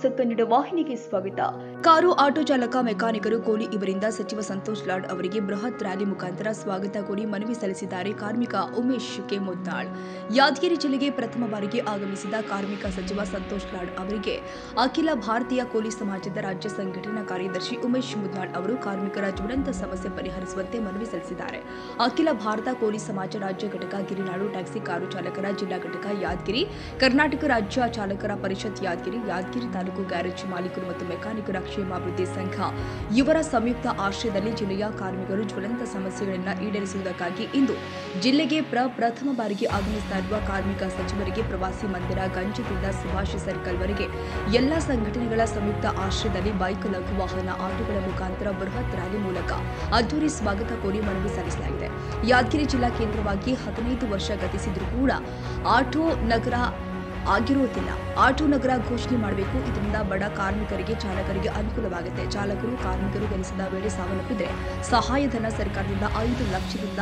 News Kannada ವಾಹಿನಿಗೆ ಸ್ವಾಗತ. Car auto ಚಾಲಕ ಮೆಕ್ಯಾನಿಕರು ಕೋಲಿ ಇವರಿಂದ ಸಚಿವ ಸಂತೋಷ್ ಲಾಡ್ ಅವರಿಗೆ ಬೃಹತ್ ರ್ಯಾಲಿ ಮುಖಾಂತರ ಸ್ವಾಗತ ಕೋರಿ ಮನವಿ ಸಲ್ಲಿಸಿದ್ದಾರೆ ಕಾರ್ಮಿಕ ಉಮೇಶ್ ಕೆ ಮುದ್ನಾಳ್. ಯಾದಗಿರಿ ಜಿಲ್ಲೆಗೆ ಪ್ರಥಮ ಬಾರಿಗೆ ಆಗಮಿಸಿದ ಕಾರ್ಮಿಕ ಸಚಿವ ಸಂತೋಷ್ ಲಾಡ್ ಅವರಿಗೆ ಅಖಿಲ ಭಾರತೀಯ ಕೋಲಿ ಸಮಾಜದ ರಾಜ್ಯ ಸಂಘಟನಾ ಕಾರ್ಯದರ್ಶಿ ಉಮೇಶ್ ಮುದ್ನಾಳ್ ಅವರು ಕಾರ್ಮಿಕರ ಜ್ವಲಂತ ಸಮಸ್ಯೆ ಪರಿಹರಿಸುವಂತೆ ಮನವಿ ಸಲ್ಲಿಸಿದ್ದಾರೆ. ಅಖಿಲ ಭಾರತ ಕೋಲಿ ಸಮಾಜ ರಾಜ್ಯ ಘಟಕ ಗಿರಿನಾಡು ಟ್ಯಾಕ್ಸಿ ಕಾರು ಚಾಲಕರ ಜಿಲ್ಲಾ ಘಟಕ ಯಾದಗಿರಿ, ಕರ್ನಾಟಕ ರಾಜ್ಯ ಚಾಲಕರ ಪರಿಷತ್ ಯಾದಗಿರಿ ತಾಲೂಕು ಗ್ಯಾರೇಜ್ ಮಾಲೀಕರು ಮತ್ತು ಮೆಕ್ಯಾನಿಕರ ಕ್ಷೇಮಾಭಿವೃದ್ಧಿ ಸಂಘ ಇವರ ಸಂಯುಕ್ತ ಆಶ್ರಯದಲ್ಲಿ ಜಿಲ್ಲೆಯ ಕಾರ್ಮಿಕರು ಜ್ವಲಂತ ಸಮಸ್ಯೆಗಳನ್ನು ಈಡೇರಿಸುವುದಕ್ಕಾಗಿ ಇಂದು ಜಿಲ್ಲೆಗೆ ಪ್ರಥಮ ಬಾರಿಗೆ ಆಗಮಿಸ್ತಾ ಇರುವ ಕಾರ್ಮಿಕ ಸಚಿವರಿಗೆ ಪ್ರವಾಸಿ ಮಂದಿರ ಗಂಜಿದಿಂದ ಸುಭಾಷ್ ಸರ್ಕಲ್ ವರೆಗೆ ಎಲ್ಲಾ ಸಂಘಟನೆಗಳ ಸಂಯುಕ್ತ ಆಶ್ರಯದಲ್ಲಿ ಬೈಕ್, ಲಘು ವಾಹನ, ಆಟೋಗಳ ಮುಖಾಂತರ ಬೃಹತ್ ರ್ಯಾಲಿ ಮೂಲಕ ಅದ್ದೂರಿ ಸ್ವಾಗತ ಕೋರಿ ಮನವಿ ಸಲ್ಲಿಸಲಾಗಿದೆ. ಯಾದಗಿರಿ ಜಿಲ್ಲಾ ಕೇಂದ್ರವಾಗಿ 15 ವರ್ಷ ಗತಿಸಿದ್ರೂ ಕೂಡ ಆಟೋ ನಗರ ಆಗಿರುವುದಿಲ್ಲ. ಆಟೋ ನಗರ ಘೋಷಣೆ ಮಾಡಬೇಕು. ಇದರಿಂದ ಬಡ ಕಾರ್ಮಿಕರಿಗೆ, ಚಾಲಕರಿಗೆ ಅನುಕೂಲವಾಗುತ್ತೆ. ಚಾಲಕರು, ಕಾರ್ಮಿಕರು ಕೆಲಸದ ವೇಳೆ ಸಾವನ್ನಪ್ಪಿದ್ರೆ ಸಹಾಯಧನ ಸರ್ಕಾರದಿಂದ 5 ಲಕ್ಷದಿಂದ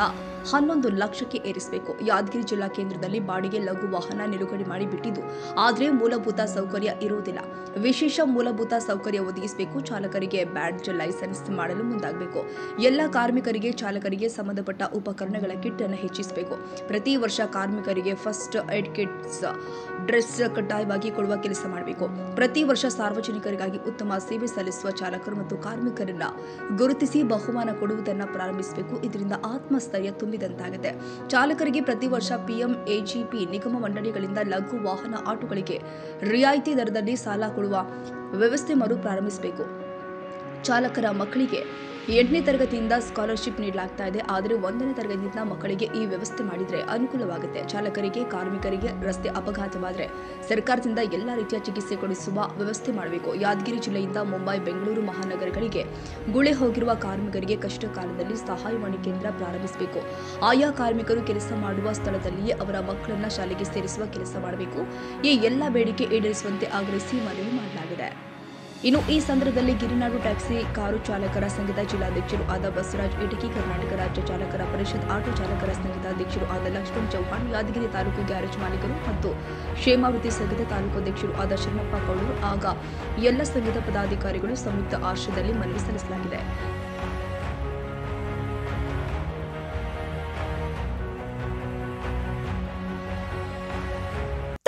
11 ಲಕ್ಷಕ್ಕೆ ಏರಿಸಬೇಕು. ಯಾದಗಿರಿ ಜಿಲ್ಲಾ ಕೇಂದ್ರದಲ್ಲಿ ಬಾಡಿಗೆ ಲಘು ವಾಹನ ನಿಲುಗಡೆ ಮಾಡಿ ಬಿಟ್ಟಿದ್ದು, ಆದರೆ ಮೂಲಭೂತ ಸೌಕರ್ಯ ಇರುವುದಿಲ್ಲ. ವಿಶೇಷ ಮೂಲಭೂತ ಸೌಕರ್ಯ ಒದಗಿಸಬೇಕು. ಚಾಲಕರಿಗೆ ಬ್ಯಾಡ್ಜ್, ಲೈಸೆನ್ಸ್ ಮಾಡಲು ಮುಂದಾಗಬೇಕು. ಎಲ್ಲ ಕಾರ್ಮಿಕರಿಗೆ, ಚಾಲಕರಿಗೆ ಸಂಬಂಧಪಟ್ಟ ಉಪಕರಣಗಳ ಕಿಟ್ ಅನ್ನು ಹೆಚ್ಚಿಸಬೇಕು. ಪ್ರತಿ ವರ್ಷ ಕಾರ್ಮಿಕರಿಗೆ ಫಸ್ಟ್ ಏಡ್ ಕಿಟ್ಸ್, ಡ್ರೆಸ್ ಕಡ್ಡಾಯವಾಗಿ ಕೊಡುವ ಕೆಲಸ ಮಾಡಬೇಕು. ಪ್ರತಿ ವರ್ಷ ಸಾರ್ವಜನಿಕರಿಗಾಗಿ ಉತ್ತಮ ಸೇವೆ ಸಲ್ಲಿಸುವ ಚಾಲಕರು ಮತ್ತು ಕಾರ್ಮಿಕರನ್ನ ಗುರುತಿಸಿ ಬಹುಮಾನ ಕೊಡುವುದನ್ನು ಪ್ರಾರಂಭಿಸಬೇಕು. ಇದರಿಂದ ಆತ್ಮಸ್ಥೈರ್ಯ ತುಂಬಿದಂತಾಗುತ್ತೆ. ಚಾಲಕರಿಗೆ ಪ್ರತಿ ವರ್ಷ PMAGP ನಿಗಮ ಮಂಡಳಿಗಳಿಂದ ಲಘು ವಾಹನ ಆಟೋಗಳಿಗೆ ರಿಯಾಯಿತಿ ದರದಲ್ಲಿ ಸಾಲ ಕೊಡುವ ವ್ಯವಸ್ಥೆ ಮರು ಪ್ರಾರಂಭಿಸಬೇಕು. ಚಾಲಕರ ಮಕ್ಕಳಿಗೆ 8ನೇ ತರಗತಿಯಿಂದ ಸ್ಕಾಲರ್ಶಿಪ್ ನೀಡಲಾಗ್ತಾ ಇದೆ. ಆದರೆ 1ನೇ ತರಗತಿಯಿಂದ ಮಕ್ಕಳಿಗೆ ಈ ವ್ಯವಸ್ಥೆ ಮಾಡಿದ್ರೆ ಅನುಕೂಲವಾಗುತ್ತೆ. ಚಾಲಕರಿಗೆ, ಕಾರ್ಮಿಕರಿಗೆ ರಸ್ತೆ ಅಪಘಾತವಾದರೆ ಸರ್ಕಾರದಿಂದ ಎಲ್ಲಾ ರೀತಿಯ ಚಿಕಿತ್ಸೆ ಕೊಡಿಸುವ ವ್ಯವಸ್ಥೆ ಮಾಡಬೇಕು. ಯಾದಗಿರಿ ಜಿಲ್ಲೆಯಿಂದ ಮುಂಬೈ, ಬೆಂಗಳೂರು ಮಹಾನಗರಗಳಿಗೆ ಗುಳೆ ಹೋಗಿರುವ ಕಾರ್ಮಿಕರಿಗೆ ಕಷ್ಟ ಕಾಲದಲ್ಲಿ ಸಹಾಯವಾಣಿ ಕೇಂದ್ರ ಪ್ರಾರಂಭಿಸಬೇಕು. ಆಯಾ ಕಾರ್ಮಿಕರು ಕೆಲಸ ಮಾಡುವ ಸ್ಥಳದಲ್ಲಿಯೇ ಅವರ ಮಕ್ಕಳನ್ನ ಶಾಲೆಗೆ ಸೇರಿಸುವ ಕೆಲಸ ಮಾಡಬೇಕು. ಈ ಎಲ್ಲ ಬೇಡಿಕೆ ಈಡೇರಿಸುವಂತೆ ಆಗ್ರಹಿಸಿ ಮನವಿ ಮಾಡಲಾಗಿದೆ. ಇನ್ನು ಈ ಸಂದರ್ಭದಲ್ಲಿ ಗಿರಿನಾಡು ಟ್ಯಾಕ್ಸಿ ಕಾರು ಚಾಲಕರ ಸಂಘದ ಜಿಲ್ಲಾಧ್ಯಕ್ಷರು ಆದ ಬಸವರಾಜ್ ಇಟಕಿ, ಕರ್ನಾಟಕ ರಾಜ್ಯ ಚಾಲಕರ ಪರಿಷತ್ ಆಟೋ ಚಾಲಕರ ಸಂಘದ ಅಧ್ಯಕ್ಷರು ಆದ ಲಕ್ಷ್ಮಣ್ ಚೌಹಾಣ್, ಯಾದಗಿರಿ ತಾಲೂಕು ಗ್ಯಾರೇಜ್ ಮಾಲೀಕರು ಮತ್ತು ಕ್ಷೇಮಾಭಿವೃದ್ಧಿ ಸಂಘದ ತಾಲೂಕು ಅಧ್ಯಕ್ಷರು ಆದ ಶರಣಪ್ಪ ಕೌಳೂರು ಆಗ ಎಲ್ಲ ಸಂಘದ ಪದಾಧಿಕಾರಿಗಳು ಸಂಯುಕ್ತ ಆಶ್ರಯದಲ್ಲಿ ಮನವಿ ಸಲ್ಲಿಸಲಾಗಿದೆ.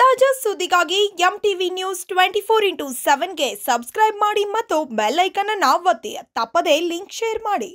ತಾಜಾ ಸುದ್ದಿಗಾಗಿ MTV ನ್ಯೂಸ್ 24x7ಗೆ ಸಬ್ಸ್ಕ್ರೈಬ್ ಮಾಡಿ ಮತ್ತು ಬೆಲ್ ಐಕಾನ್ ಅನ್ನು ಒತ್ತಿ. ತಪ್ಪದೇ ಲಿಂಕ್ ಶೇರ್ ಮಾಡಿ.